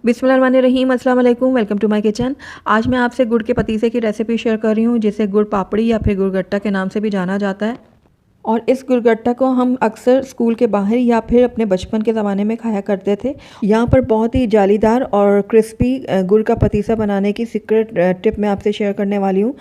बिस्मिल्लाहिर्रहमानिर्रहीम, अस्सलाम वालेकुम। Welcome to my kitchen. आज मैं आपसे गुड़ के पतीसे की रेसिपी शेयर कर रही हूँ, जिसे गुड़ पापड़ी या फिर गुड़गट्टा के नाम से भी जाना जाता है। और इस गुड़गट्टा को हम अक्सर स्कूल के बाहर या फिर अपने बचपन के ज़माने में खाया करते थे। यहाँ पर बहुत ही जालीदार और क्रिस्पी गुड़ का पतीसा बनाने की सीक्रेट टिप मैं आपसे शेयर करने वाली हूँ।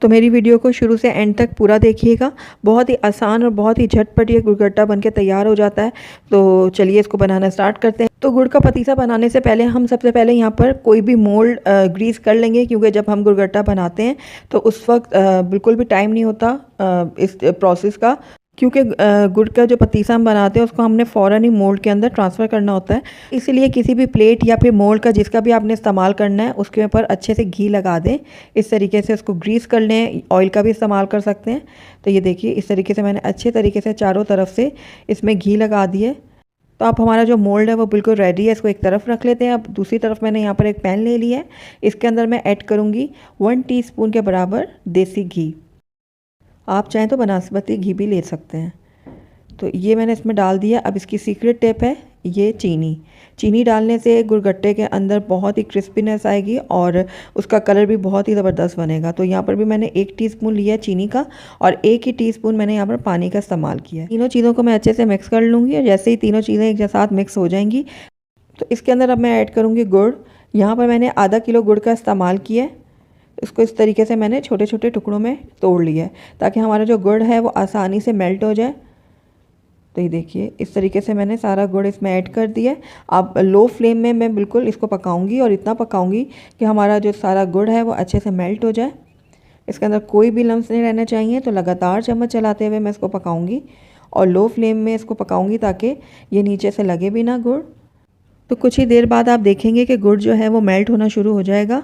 तो मेरी वीडियो को शुरू से एंड तक पूरा देखिएगा। बहुत ही आसान और बहुत ही झटपट ये गुड़गट्टा बनके तैयार हो जाता है। तो चलिए इसको बनाना स्टार्ट करते हैं। तो गुड़ का पतीसा बनाने से पहले हम सबसे पहले यहाँ पर कोई भी मोल्ड ग्रीस कर लेंगे, क्योंकि जब हम गुड़गट्टा बनाते हैं तो उस वक्त बिल्कुल भी टाइम नहीं होता इस प्रोसेस का, क्योंकि गुड़ का जो पतीसा हम बनाते हैं उसको हमने फ़ौरन ही मोल्ड के अंदर ट्रांसफ़र करना होता है। इसीलिए किसी भी प्लेट या फिर मोल्ड का जिसका भी आपने इस्तेमाल करना है उसके ऊपर अच्छे से घी लगा दें। इस तरीके से उसको ग्रीस कर लें, ऑयल का भी इस्तेमाल कर सकते हैं। तो ये देखिए इस तरीके से मैंने अच्छे तरीके से चारों तरफ से इसमें घी लगा दिए। तो अब हमारा जो मोल्ड है वो बिल्कुल रेडी है। इसको एक तरफ रख लेते हैं। अब दूसरी तरफ मैंने यहाँ पर एक पैन ले लिया है। इसके अंदर मैं ऐड करूँगी 1 टीस्पून के बराबर देसी घी। आप चाहें तो बनास्पति घी भी ले सकते हैं। तो ये मैंने इसमें डाल दिया। अब इसकी सीक्रेट टिप है ये चीनी डालने से गुड़गट्टे के अंदर बहुत ही क्रिस्पीनेस आएगी और उसका कलर भी बहुत ही ज़बरदस्त बनेगा। तो यहाँ पर भी मैंने 1 टीस्पून लिया है चीनी का और 1 ही टीस्पून मैंने यहाँ पर पानी का इस्तेमाल किया है। तीनों चीज़ों को मैं अच्छे से मिक्स कर लूँगी और जैसे ही तीनों चीज़ें एक साथ मिक्स हो जाएंगी तो इसके अंदर अब मैं ऐड करूँगी गुड़। यहाँ पर मैंने आधा किलो गुड़ का इस्तेमाल किया है। इसको इस तरीके से मैंने छोटे छोटे टुकड़ों में तोड़ लिया है ताकि हमारा जो गुड़ है वो आसानी से मेल्ट हो जाए। तो ये देखिए इस तरीके से मैंने सारा गुड़ इसमें ऐड कर दिया है। अब लो फ्लेम में मैं बिल्कुल इसको पकाऊंगी और इतना पकाऊंगी कि हमारा जो सारा गुड़ है वो अच्छे से मेल्ट हो जाए। इसके अंदर कोई भी लम्स नहीं रहने चाहिए। तो लगातार चम्मच चलाते हुए मैं इसको पकाऊंगी और लो फ्लेम में इसको पकाऊंगी ताकि ये नीचे से लगे भी ना गुड़। तो कुछ ही देर बाद आप देखेंगे कि गुड़ जो है वो मेल्ट होना शुरू हो जाएगा।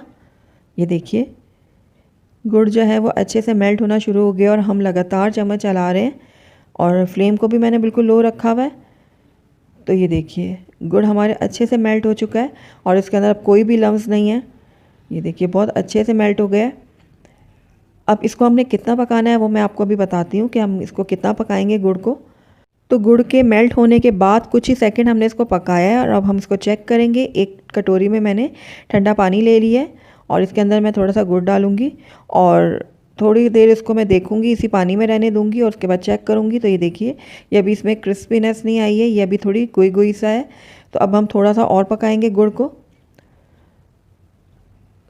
ये देखिए गुड़ जो है वो अच्छे से मेल्ट होना शुरू हो गया और हम लगातार चम्मच चला रहे हैं और फ्लेम को भी मैंने बिल्कुल लो रखा हुआ है। तो ये देखिए गुड़ हमारे अच्छे से मेल्ट हो चुका है और इसके अंदर अब कोई भी लम्स नहीं है। ये देखिए बहुत अच्छे से मेल्ट हो गया है। अब इसको हमने कितना पकाना है वो मैं आपको अभी बताती हूँ कि हम इसको कितना पकाएंगे गुड़ को। तो गुड़ के मेल्ट होने के बाद कुछ ही सेकंड हमने इसको पकाया है और अब हम इसको चेक करेंगे। एक कटोरी में मैंने ठंडा पानी ले लिया है और इसके अंदर मैं थोड़ा सा गुड़ डालूँगी और थोड़ी देर इसको मैं देखूंगी, इसी पानी में रहने दूंगी और उसके बाद चेक करूंगी। तो ये देखिए ये अभी इसमें क्रिस्पीनेस नहीं आई है, ये अभी थोड़ी गुई गुई सा है। तो अब हम थोड़ा सा और पकाएंगे गुड़ को।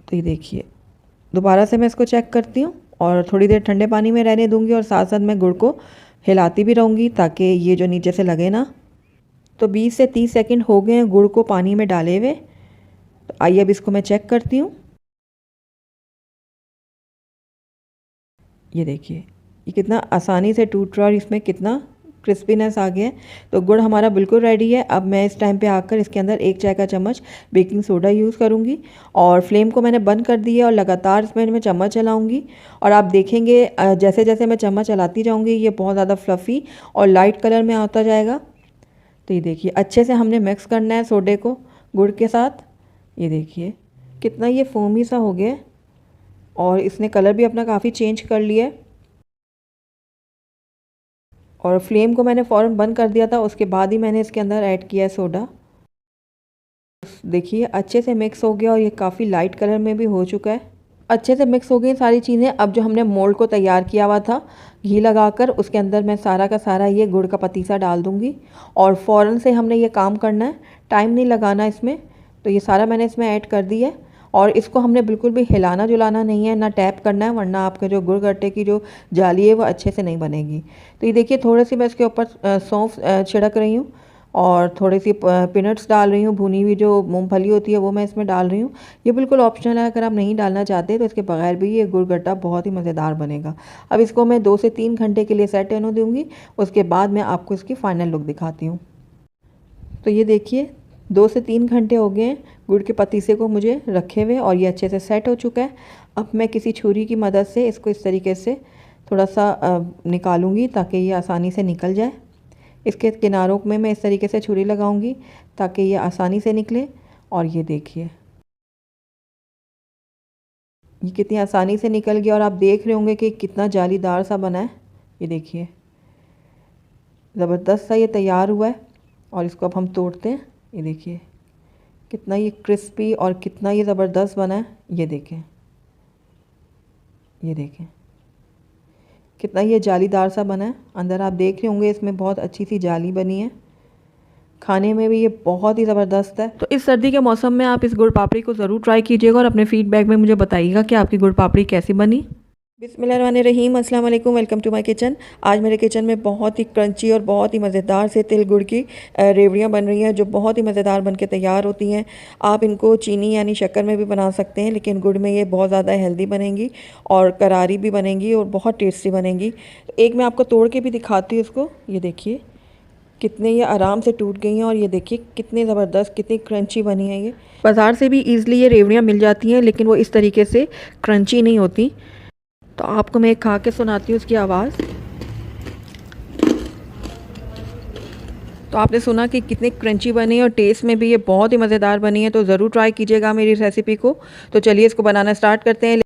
तो ये देखिए दोबारा से मैं इसको चेक करती हूँ और थोड़ी देर ठंडे पानी में रहने दूंगी और साथ साथ मैं गुड़ को हिलाती भी रहूँगी ताकि ये जो नीचे से लगे ना। तो 20 से 30 सेकंड हो गए हैं गुड़ को पानी में डाले हुए। तो आइए अब इसको मैं चेक करती हूँ। ये देखिए ये कितना आसानी से टूट रहा है और इसमें कितना क्रिस्पीनेस आ गया है। तो गुड़ हमारा बिल्कुल रेडी है। अब मैं इस टाइम पे आकर इसके अंदर 1 चाय का चम्मच बेकिंग सोडा यूज़ करूँगी और फ्लेम को मैंने बंद कर दिया और लगातार इसमें मैं चम्मच चलाऊँगी और आप देखेंगे जैसे जैसे मैं चम्मच चलाती जाऊँगी ये बहुत ज़्यादा फ्लफ़ी और लाइट कलर में आता जाएगा। तो ये देखिए अच्छे से हमने मिक्स करना है सोडे को गुड़ के साथ। ये देखिए कितना ये फोमी सा हो गया और इसने कलर भी अपना काफ़ी चेंज कर लिया है। और फ्लेम को मैंने फ़ौरन बंद कर दिया था, उसके बाद ही मैंने इसके अंदर ऐड किया है सोडा। देखिए अच्छे से मिक्स हो गया और ये काफ़ी लाइट कलर में भी हो चुका है। अच्छे से मिक्स हो गई सारी चीज़ें। अब जो हमने मोल्ड को तैयार किया हुआ था घी लगाकर, उसके अंदर मैं सारा का सारा ये गुड़ का पतीसा डाल दूँगी और फ़ौरन से हमने ये काम करना है, टाइम नहीं लगाना इसमें। तो ये सारा मैंने इसमें ऐड कर दिया है और इसको हमने बिल्कुल भी हिलाना जुलाना नहीं है, ना टैप करना है, वरना आपके जो गुड़गट्टे की जो जाली है वो अच्छे से नहीं बनेगी। तो ये देखिए थोड़ी सी मैं इसके ऊपर सौंफ छिड़क रही हूँ और थोड़ी सी पीनट्स डाल रही हूँ। भुनी हुई जो मूंगफली होती है वो मैं इसमें डाल रही हूँ। ये बिल्कुल ऑप्शनल है, अगर आप नहीं डालना चाहते तो इसके बगैर भी ये गुड़गट्टा बहुत ही मज़ेदार बनेगा। अब इसको मैं 2 से 3 घंटे के लिए सेट होने दूँगी, उसके बाद मैं आपको इसकी फ़ाइनल लुक दिखाती हूँ। तो ये देखिए 2 से 3 घंटे हो गए हैं गुड़ के पतीसे को मुझे रखे हुए और ये अच्छे से सेट हो चुका है। अब मैं किसी छुरी की मदद से इसको इस तरीके से थोड़ा सा निकालूंगी ताकि ये आसानी से निकल जाए। इसके किनारों में मैं इस तरीके से छुरी लगाऊंगी ताकि ये आसानी से निकले। और ये देखिए ये कितनी आसानी से निकल गया और आप देख रहे होंगे कि कितना जालीदार सा बना है। ये देखिए ज़बरदस्त सा ये तैयार हुआ है और इसको अब हम तोड़ते हैं। ये देखिए कितना ये क्रिस्पी और कितना ये ज़बरदस्त बना है। ये देखें, ये देखें कितना ये जालीदार सा बना है। अंदर आप देख रहे होंगे इसमें बहुत अच्छी सी जाली बनी है। खाने में भी ये बहुत ही ज़बरदस्त है। तो इस सर्दी के मौसम में आप इस गुड़ पापड़ी को ज़रूर ट्राई कीजिएगा और अपने फीडबैक में मुझे बताइएगा कि आपकी गुड़ पापड़ी कैसी बनी। बिस्मिल्लाहिर्रहमानिर्रहीम, अस्सलाम वालेकुम, वेलकम टू माय किचन। आज मेरे किचन में बहुत ही क्रंची और बहुत ही मज़ेदार से तिल गुड़ की रेवड़ियाँ बन रही हैं, जो बहुत ही मज़ेदार बन के तैयार होती हैं। आप इनको चीनी यानी शक्कर में भी बना सकते हैं, लेकिन गुड़ में ये बहुत ज़्यादा हेल्दी बनेंगी और करारी भी बनेंगी और बहुत टेस्टी बनेंगी। तो एक मैं आपको तोड़ के भी दिखाती हूँ इसको। ये देखिए कितने ये आराम से टूट गई हैं और ये देखिए कितने ज़बरदस्त, कितनी क्रंची बनी है। ये बाज़ार से भी ईज़िली ये रेवड़ियाँ मिल जाती हैं, लेकिन वो इस तरीके से क्रंची नहीं होती। तो आपको मैं एक खा के सुनाती हूँ उसकी आवाज़। तो आपने सुना कि कितनी क्रंची बनी है और टेस्ट में भी ये बहुत ही मज़ेदार बनी है। तो ज़रूर ट्राई कीजिएगा मेरी रेसिपी को। तो चलिए इसको बनाना स्टार्ट करते हैं।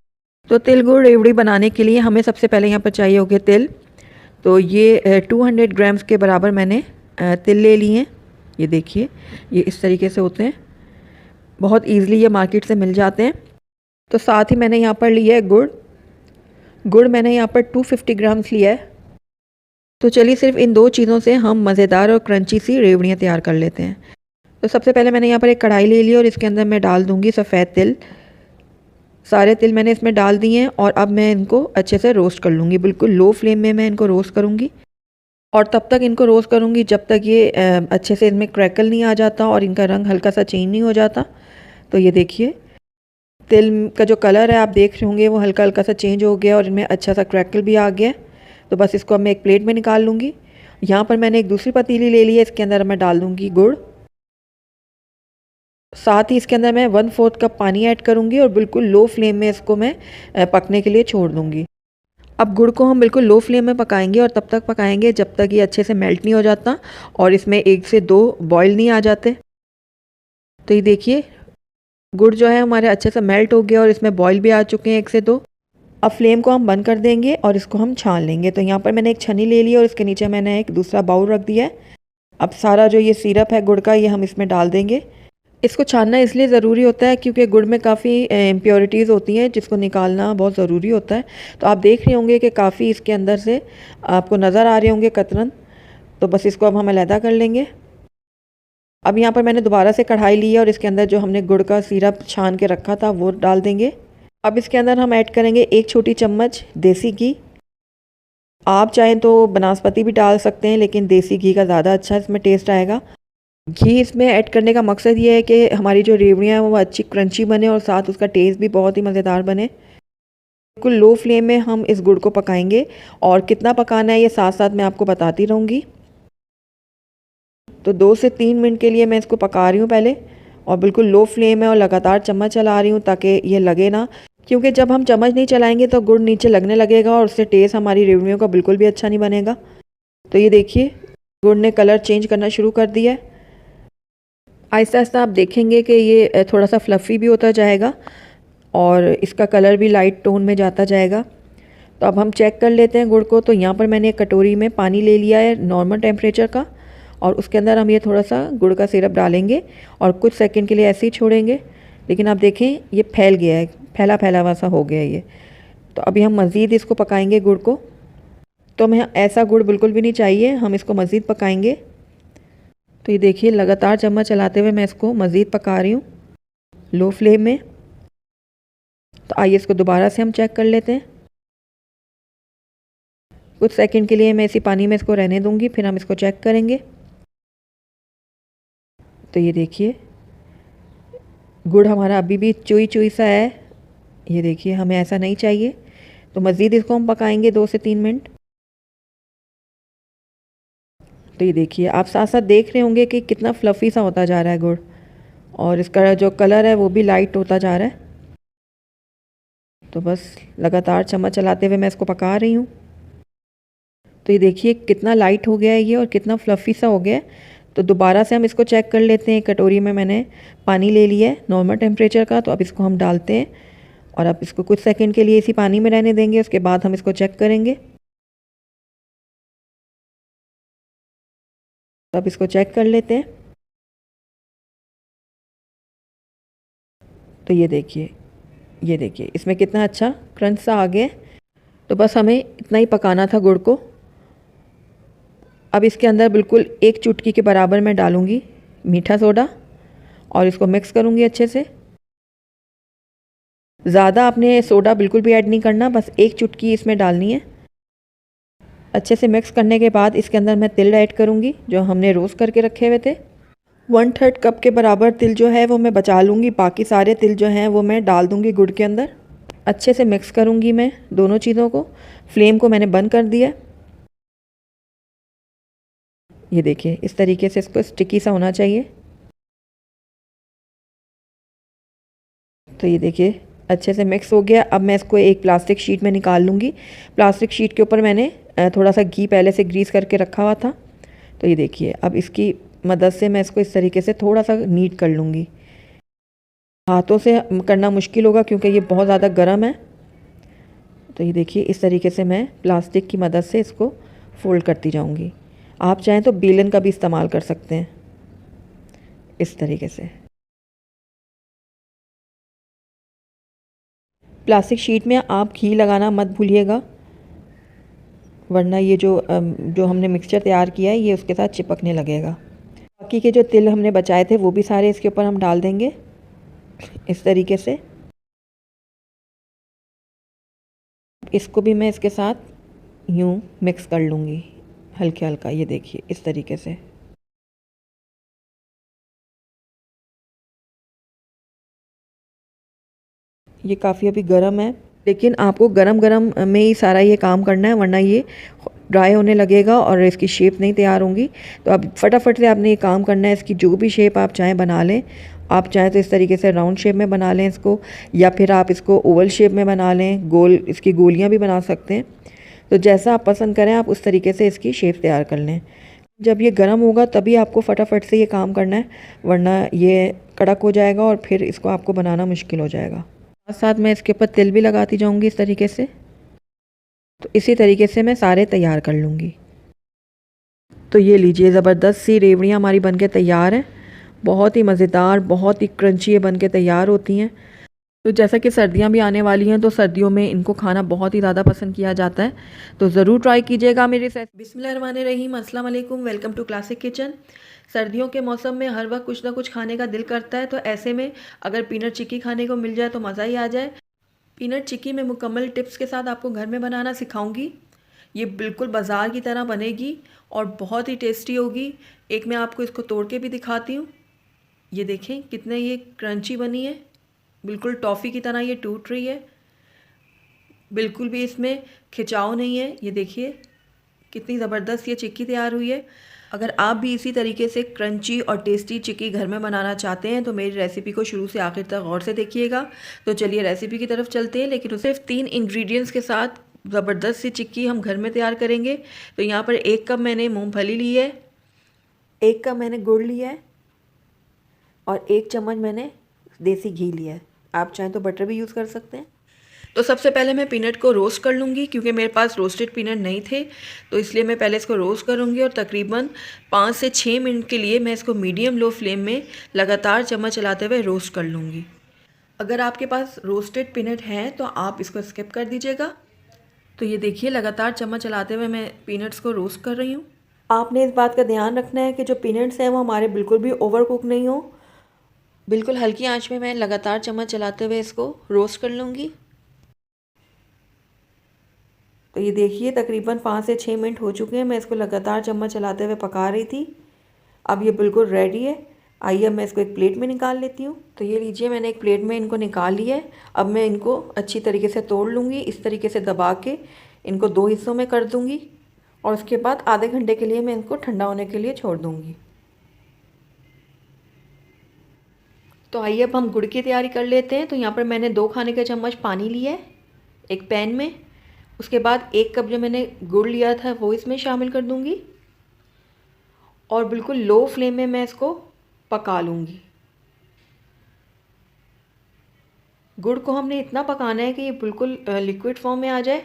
तो तिल गुड़ रेवड़ी बनाने के लिए हमें सबसे पहले यहाँ पर चाहिए होगे तिल। तो ये 200 ग्राम्स के बराबर मैंने तिल ले लिए हैं। ये देखिए ये इस तरीके से होते हैं, बहुत ईज़िली ये मार्केट से मिल जाते हैं। तो साथ ही मैंने यहाँ पर लिया है गुड़। गुड़ मैंने यहाँ पर 250 ग्राम्स लिया है। तो चलिए सिर्फ इन दो चीज़ों से हम मज़ेदार और क्रंची सी रेवड़ियाँ तैयार कर लेते हैं। तो सबसे पहले मैंने यहाँ पर एक कढ़ाई ले ली और इसके अंदर मैं डाल दूँगी सफ़ेद तिल। सारे तिल मैंने इसमें डाल दिए हैं और अब मैं इनको अच्छे से रोस्ट कर लूँगी। बिल्कुल लो फ्लेम में मैं इनको रोस्ट करूँगी और तब तक इनको रोस्ट करूँगी जब तक ये अच्छे से इनमें क्रैकल नहीं आ जाता और इनका रंग हल्का सा चेंज नहीं हो जाता। तो ये देखिए तिल का जो कलर है आप देख रहे होंगे वो हल्का हल्का सा चेंज हो गया और इनमें अच्छा सा क्रैकल भी आ गया। तो बस इसको अब मैं एक प्लेट में निकाल लूँगी। यहाँ पर मैंने एक दूसरी पतीली ले ली है, इसके अंदर मैं डाल दूँगी गुड़। साथ ही इसके अंदर मैं 1/4 कप पानी ऐड करूँगी और बिल्कुल लो फ्लेम में इसको मैं पकने के लिए छोड़ दूँगी। अब गुड़ को हम बिल्कुल लो फ्लेम में पकाएंगे और तब तक पकाएंगे जब तक ये अच्छे से मेल्ट नहीं हो जाता और इसमें 1 से 2 बॉयल नहीं आ जाते। तो ये देखिए गुड़ जो है हमारे अच्छे से मेल्ट हो गया और इसमें बॉयल भी आ चुके हैं 1 से 2। अब फ्लेम को हम बंद कर देंगे और इसको हम छान लेंगे। तो यहाँ पर मैंने एक छन्नी ले ली और इसके नीचे मैंने एक दूसरा बाउल रख दिया है। अब सारा जो ये सिरप है गुड़ का ये हम इसमें डाल देंगे। इसको छानना इसलिए ज़रूरी होता है क्योंकि गुड़ में काफ़ी इम्प्योरिटीज़ होती हैं जिसको निकालना बहुत ज़रूरी होता है। तो आप देख रहे होंगे कि काफ़ी इसके अंदर से आपको नज़र आ रहे होंगे कतरन। तो बस इसको अब हम अलहदा कर लेंगे। अब यहाँ पर मैंने दोबारा से कढ़ाई ली है और इसके अंदर जो हमने गुड़ का सिरप छान के रखा था वो डाल देंगे। अब इसके अंदर हम ऐड करेंगे 1 छोटी चम्मच देसी घी। आप चाहें तो बनास्पति भी डाल सकते हैं, लेकिन देसी घी का ज़्यादा अच्छा इसमें टेस्ट आएगा। घी इसमें ऐड करने का मकसद ये है कि हमारी जो रेवड़ियाँ हैं वो अच्छी क्रंची बने और साथ उसका टेस्ट भी बहुत ही मज़ेदार बने। बिल्कुल लो फ्लेम में हम इस गुड़ को पकाएंगे और कितना पकाना है ये साथ साथ मैं आपको बताती रहूँगी। तो 2 से 3 मिनट के लिए मैं इसको पका रही हूँ पहले और बिल्कुल लो फ्लेम है और लगातार चम्मच चला रही हूँ ताकि ये लगे ना, क्योंकि जब हम चम्मच नहीं चलाएंगे तो गुड़ नीचे लगने लगेगा और उससे टेस्ट हमारी रेवड़ियों का बिल्कुल भी अच्छा नहीं बनेगा। तो ये देखिए गुड़ ने कलर चेंज करना शुरू कर दिया है। आहिस्ता आहिस्ता आप देखेंगे कि ये थोड़ा सा फ्लफ़ी भी होता जाएगा और इसका कलर भी लाइट टोन में जाता जाएगा। तो अब हम चेक कर लेते हैं गुड़ को। तो यहाँ पर मैंने एक कटोरी में पानी ले लिया है नॉर्मल टेम्परेचर का और उसके अंदर हम ये थोड़ा सा गुड़ का सिरप डालेंगे और कुछ सेकंड के लिए ऐसे ही छोड़ेंगे। लेकिन आप देखें ये फैल गया है, फैला फैला हुआ सा हो गया है ये। तो अभी हम मज़ीद इसको पकाएंगे गुड़ को। तो हमें ऐसा गुड़ बिल्कुल भी नहीं चाहिए, हम इसको मज़ीद पकाएंगे। तो ये देखिए लगातार चम्मच चलाते हुए मैं इसको मज़ीद पका रही हूँ लो फ्लेम में। तो आइए इसको दोबारा से हम चेक कर लेते हैं। कुछ सेकंड के लिए मैं इसी पानी में इसको रहने दूँगी, फिर हम इसको चेक करेंगे। तो ये देखिए गुड़ हमारा अभी भी चुई चुई सा है। ये देखिए हमें ऐसा नहीं चाहिए, तो मज़ीद इसको हम पकाएंगे 2 से 3 मिनट। तो ये देखिए आप साथ साथ देख रहे होंगे कि कितना फ्लफ़ी सा होता जा रहा है गुड़ और इसका जो कलर है वो भी लाइट होता जा रहा है। तो बस लगातार चम्मच चलाते हुए मैं इसको पका रही हूँ। तो ये देखिए कितना लाइट हो गया है ये और कितना फ्लफ़ी सा हो गया है। तो दोबारा से हम इसको चेक कर लेते हैं। कटोरी में मैंने पानी ले लिया है नॉर्मल टेम्परेचर का। तो अब इसको हम डालते हैं और अब इसको कुछ सेकंड के लिए इसी पानी में रहने देंगे, उसके बाद हम इसको चेक करेंगे। तो अब इसको चेक कर लेते हैं। तो ये देखिए इसमें कितना अच्छा क्रंच सा आ गया। तो बस हमें इतना ही पकाना था गुड़ को। अब इसके अंदर बिल्कुल 1 चुटकी के बराबर मैं डालूँगी मीठा सोडा और इसको मिक्स करूँगी अच्छे से। ज़्यादा आपने सोडा बिल्कुल भी ऐड नहीं करना, बस 1 चुटकी इसमें डालनी है। अच्छे से मिक्स करने के बाद इसके अंदर मैं तिल ऐड करूँगी जो हमने रोस्ट करके रखे हुए थे। 1/3 कप के बराबर तिल जो है वो मैं बचा लूँगी, बाकी सारे तिल जो हैं वो मैं डाल दूँगी गुड़ के अंदर। अच्छे से मिक्स करूँगी मैं दोनों चीज़ों को। फ्लेम को मैंने बंद कर दिया। ये देखिए इस तरीके से इसको स्टिकी सा होना चाहिए। तो ये देखिए अच्छे से मिक्स हो गया। अब मैं इसको एक प्लास्टिक शीट में निकाल लूँगी। प्लास्टिक शीट के ऊपर मैंने थोड़ा सा घी पहले से ग्रीस करके रखा हुआ था। तो ये देखिए अब इसकी मदद से मैं इसको इस तरीके से थोड़ा सा नीट कर लूँगी। हाथों से करना मुश्किल होगा क्योंकि ये बहुत ज़्यादा गर्म है। तो ये देखिए इस तरीके से मैं प्लास्टिक की मदद से इसको फोल्ड करती जाऊँगी। आप चाहें तो बेलन का भी इस्तेमाल कर सकते हैं इस तरीके से। प्लास्टिक शीट में आप घी लगाना मत भूलिएगा, वरना ये जो हमने मिक्सचर तैयार किया है ये उसके साथ चिपकने लगेगा। बाकी के जो तिल हमने बचाए थे वो भी सारे इसके ऊपर हम डाल देंगे इस तरीके से। इसको भी मैं इसके साथ यूँ मिक्स कर लूँगी हल्के हल्का। ये देखिए इस तरीके से। ये काफ़ी अभी गर्म है, लेकिन आपको गरम गरम में ही सारा ये काम करना है, वरना ये ड्राई होने लगेगा और इसकी शेप नहीं तैयार होंगी। तो अब फटाफट से आपने ये काम करना है। इसकी जो भी शेप आप चाहें बना लें। आप चाहें तो इस तरीके से राउंड शेप में बना लें इसको, या फिर आप इसको ओवल शेप में बना लें, गोल इसकी गोलियां भी बना सकते हैं। तो जैसा आप पसंद करें आप उस तरीके से इसकी शेप तैयार कर लें। जब ये गर्म होगा तभी आपको फटाफट से ये काम करना है, वरना ये कड़क हो जाएगा और फिर इसको आपको बनाना मुश्किल हो जाएगा। साथ साथ मैं इसके ऊपर तिल भी लगाती जाऊंगी इस तरीके से। तो इसी तरीके से मैं सारे तैयार कर लूँगी। तो ये लीजिए ज़बरदस्त सी रेवड़ियाँ हमारी बनके तैयार हैं। बहुत ही मज़ेदार, बहुत ही क्रंची ये बनके तैयार होती हैं। तो जैसा कि सर्दियाँ भी आने वाली हैं तो सर्दियों में इनको खाना बहुत ही ज़्यादा पसंद किया जाता है। तो ज़रूर ट्राई कीजिएगा मेरे साथ। बिस्मिल्लाहिर्रहमानिर्रहीम, अस्सलाम वालेकुम, वेलकम टू क्लासिक किचन। सर्दियों के मौसम में हर वक्त कुछ ना कुछ खाने का दिल करता है, तो ऐसे में अगर पीनट चिक्की खाने को मिल जाए तो मज़ा ही आ जाए। पीनट चिक्की मैं मुकम्मल टिप्स के साथ आपको घर में बनाना सिखाऊंगी। ये बिल्कुल बाज़ार की तरह बनेगी और बहुत ही टेस्टी होगी। एक मैं आपको इसको तोड़ के भी दिखाती हूँ। ये देखें कितने ये क्रंची बनी है, बिल्कुल टॉफ़ी की तरह ये टूट रही है, बिल्कुल भी इसमें खिंचाव नहीं है। ये देखिए कितनी ज़बरदस्त ये चिक्की तैयार हुई है। अगर आप भी इसी तरीके से क्रंची और टेस्टी चिक्की घर में बनाना चाहते हैं तो मेरी रेसिपी को शुरू से आखिर तक गौर से देखिएगा। तो चलिए रेसिपी की तरफ चलते हैं, लेकिन सिर्फ 3 इंग्रेडिएंट्स के साथ ज़बरदस्त सी चिक्की हम घर में तैयार करेंगे। तो यहाँ पर 1 कप मैंने मूंगफली ली है, 1 कप मैंने गुड़ लिया है और 1 चम्मच मैंने देसी घी लिया है। आप चाहें तो बटर भी यूज़ कर सकते हैं। तो सबसे पहले मैं पीनट को रोस्ट कर लूँगी, क्योंकि मेरे पास रोस्टेड पीनट नहीं थे, तो इसलिए मैं पहले इसको रोस्ट करूँगी और तकरीबन 5 से 6 मिनट के लिए मैं इसको मीडियम लो फ्लेम में लगातार चम्मच चलाते हुए रोस्ट कर लूँगी। अगर आपके पास रोस्टेड पीनट है तो आप इसको स्किप कर दीजिएगा। तो ये देखिए लगातार चम्मच चलाते हुए मैं पीनट्स को रोस्ट कर रही हूँ। आपने इस बात का ध्यान रखना है कि जो पीनट्स हैं वो हमारे बिल्कुल भी ओवर कुक नहीं हो। बिल्कुल हल्की आंच में मैं लगातार चम्मच चलाते हुए इसको रोस्ट कर लूँगी। तो ये देखिए तकरीबन 5 से 6 मिनट हो चुके हैं, मैं इसको लगातार चम्मच चलाते हुए पका रही थी। अब ये बिल्कुल रेडी है। आइए अब मैं इसको एक प्लेट में निकाल लेती हूँ। तो ये लीजिए मैंने एक प्लेट में इनको निकाल लिया है। अब मैं इनको अच्छी तरीके से तोड़ लूँगी, इस तरीके से दबा के इनको 2 हिस्सों में कर दूँगी और उसके बाद आधे घंटे के लिए मैं इनको ठंडा होने के लिए छोड़ दूँगी। तो आइए अब हम गुड़ की तैयारी कर लेते हैं। तो यहाँ पर मैंने 2 खाने के चम्मच पानी लिया है एक पैन में। उसके बाद 1 कप जो मैंने गुड़ लिया था वो इसमें शामिल कर दूंगी और बिल्कुल लो फ्लेम में मैं इसको पका लूँगी। गुड़ को हमने इतना पकाना है कि ये बिल्कुल लिक्विड फॉर्म में आ जाए।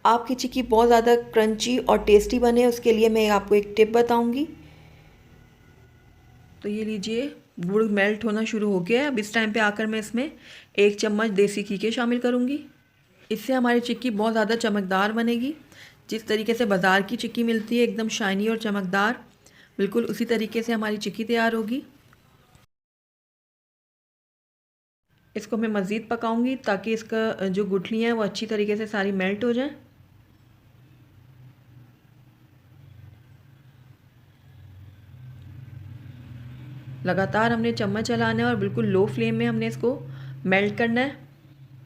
आपकी चिक्की बहुत ज़्यादा क्रंची और टेस्टी बने उसके लिए मैं आपको एक टिप बताऊंगी। तो ये लीजिए गुड़ मेल्ट होना शुरू हो गया है। अब इस टाइम पे आकर मैं इसमें 1 चम्मच देसी घी के शामिल करूँगी। इससे हमारी चिक्की बहुत ज़्यादा चमकदार बनेगी। जिस तरीके से बाज़ार की चिक्की मिलती है एकदम शाइनी और चमकदार, बिल्कुल उसी तरीके से हमारी चिक्की तैयार होगी। इसको मैं मज़ीद पकाऊंगी ताकि इसका जो गुठलियाँ हैं वो अच्छी तरीके से सारी मेल्ट हो जाएं। लगातार हमने चम्मच चलाना है और बिल्कुल लो फ्लेम में हमने इसको मेल्ट करना है।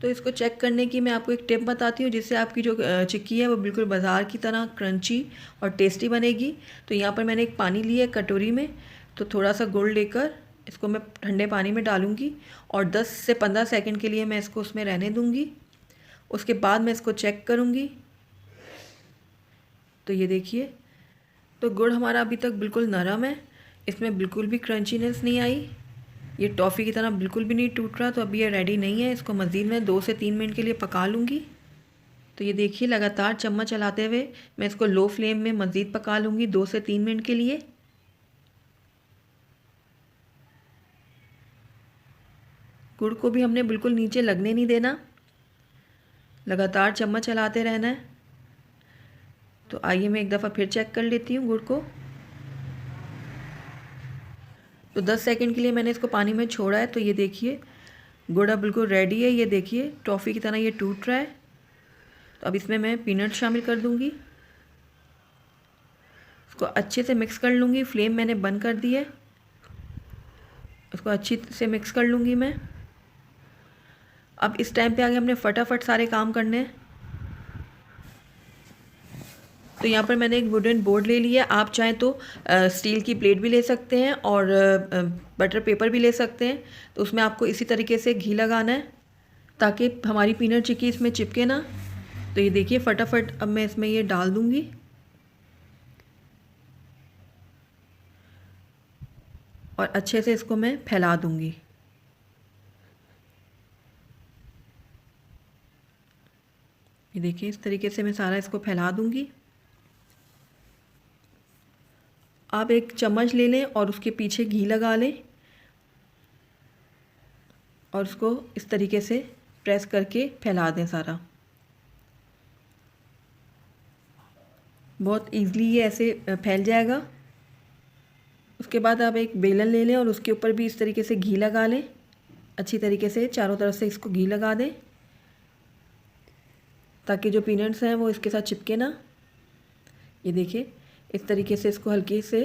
तो इसको चेक करने की मैं आपको एक टिप बताती हूँ जिससे आपकी जो चिक्की है वो बिल्कुल बाज़ार की तरह क्रंची और टेस्टी बनेगी। तो यहाँ पर मैंने एक पानी लिया है कटोरी में, तो थोड़ा सा गुड़ लेकर इसको मैं ठंडे पानी में डालूँगी और 10 से 15 सेकंड के लिए मैं इसको उसमें रहने दूँगी। उसके बाद मैं इसको चेक करूँगी। तो ये देखिए, तो गुड़ हमारा अभी तक बिल्कुल नरम है, इसमें बिल्कुल भी क्रंचीनेस नहीं आई, ये टॉफ़ी की तरह बिल्कुल भी नहीं टूट रहा। तो अभी ये रेडी नहीं है, इसको मज़ीद मैं 2 से 3 मिनट के लिए पका लूँगी। तो ये देखिए, लगातार चम्मच चलाते हुए मैं इसको लो फ्लेम में मज़ीद पका लूँगी 2 से 3 मिनट के लिए। गुड़ को भी हमने बिल्कुल नीचे लगने नहीं देना, लगातार चम्मच चलाते रहना है। तो आइए मैं एक दफ़ा फिर चेक कर लेती हूँ गुड़ को। तो 10 सेकंड के लिए मैंने इसको पानी में छोड़ा है। तो ये देखिए, गुड़ अब बिल्कुल रेडी है। ये देखिए, टॉफ़ी की तरह ये टूट रहा है। तो अब इसमें मैं पीनट शामिल कर दूँगी, इसको अच्छे से मिक्स कर लूँगी। फ्लेम मैंने बंद कर दी है, इसको अच्छी से मिक्स कर लूँगी मैं। अब इस टाइम पे आगे हमने फटाफट सारे काम करने हैं। तो यहाँ पर मैंने एक वुडन बोर्ड ले लिया। आप चाहें तो स्टील की प्लेट भी ले सकते हैं और बटर पेपर भी ले सकते हैं। तो उसमें आपको इसी तरीके से घी लगाना है ताकि हमारी पीनट चिक्की इसमें चिपके ना। तो ये देखिए, फटाफट अब मैं इसमें ये डाल दूँगी और अच्छे से इसको मैं फैला दूँगी। ये देखिए, इस तरीके से मैं सारा इसको फैला दूँगी। आप एक चम्मच ले लें और उसके पीछे घी लगा लें और उसको इस तरीके से प्रेस करके फैला दें सारा। बहुत ईज़िली ये ऐसे फैल जाएगा। उसके बाद आप एक बेलन ले लें और उसके ऊपर भी इस तरीके से घी लगा लें, अच्छी तरीके से चारों तरफ से इसको घी लगा दें ताकि जो पीनट्स हैं वो इसके साथ चिपके ना। ये देखिए, इस तरीके से इसको हल्के से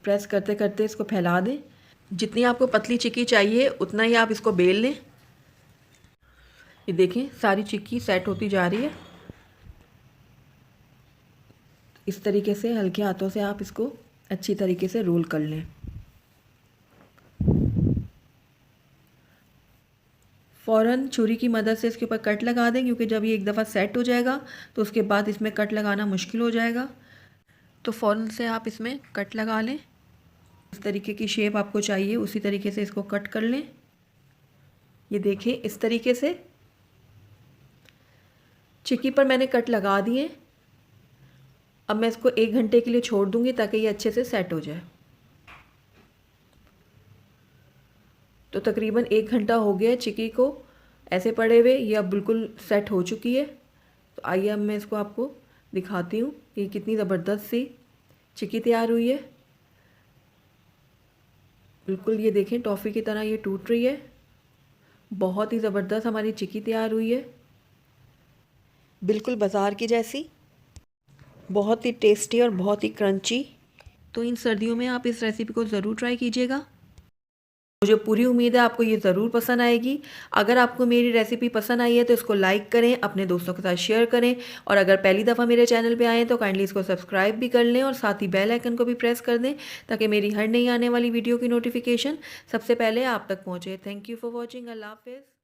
प्रेस करते करते इसको फैला दें। जितनी आपको पतली चिक्की चाहिए उतना ही आप इसको बेल लें। ये देखें, सारी चिक्की सेट होती जा रही है। इस तरीके से हल्के हाथों से आप इसको अच्छी तरीके से रोल कर लें। फ़ौरन छुरी की मदद से इसके ऊपर कट लगा दें, क्योंकि जब ये एक दफ़ा सेट हो जाएगा तो उसके बाद इसमें कट लगाना मुश्किल हो जाएगा। तो फ़ौरन से आप इसमें कट लगा लें। इस तरीके की शेप आपको चाहिए उसी तरीके से इसको कट कर लें। ये देखिए, इस तरीके से चिक्की पर मैंने कट लगा दिए। अब मैं इसको 1 घंटे के लिए छोड़ दूंगी ताकि ये अच्छे से सेट हो जाए। तो तकरीबन 1 घंटा हो गया चिक्की को ऐसे पड़े हुए, ये अब बिल्कुल सेट हो चुकी है। तो आइए अब मैं इसको आपको दिखाती हूँ कि कितनी ज़बरदस्त सी चिक्की तैयार हुई है। बिल्कुल ये देखें, टॉफ़ी की तरह ये टूट रही है। बहुत ही ज़बरदस्त हमारी चिक्की तैयार हुई है, बिल्कुल बाज़ार की जैसी, बहुत ही टेस्टी और बहुत ही क्रंची। तो इन सर्दियों में आप इस रेसिपी को ज़रूर ट्राई कीजिएगा। मुझे पूरी उम्मीद है आपको ये ज़रूर पसंद आएगी। अगर आपको मेरी रेसिपी पसंद आई है तो इसको लाइक करें, अपने दोस्तों के साथ शेयर करें और अगर पहली दफ़ा मेरे चैनल पे आए हैं तो काइंडली इसको सब्सक्राइब भी कर लें और साथ ही बेल आइकन को भी प्रेस कर दें ताकि मेरी हर नई आने वाली वीडियो की नोटिफिकेशन सबसे पहले आप तक पहुँचे। Thank you for watching. अल्लाह हाफ़िज़।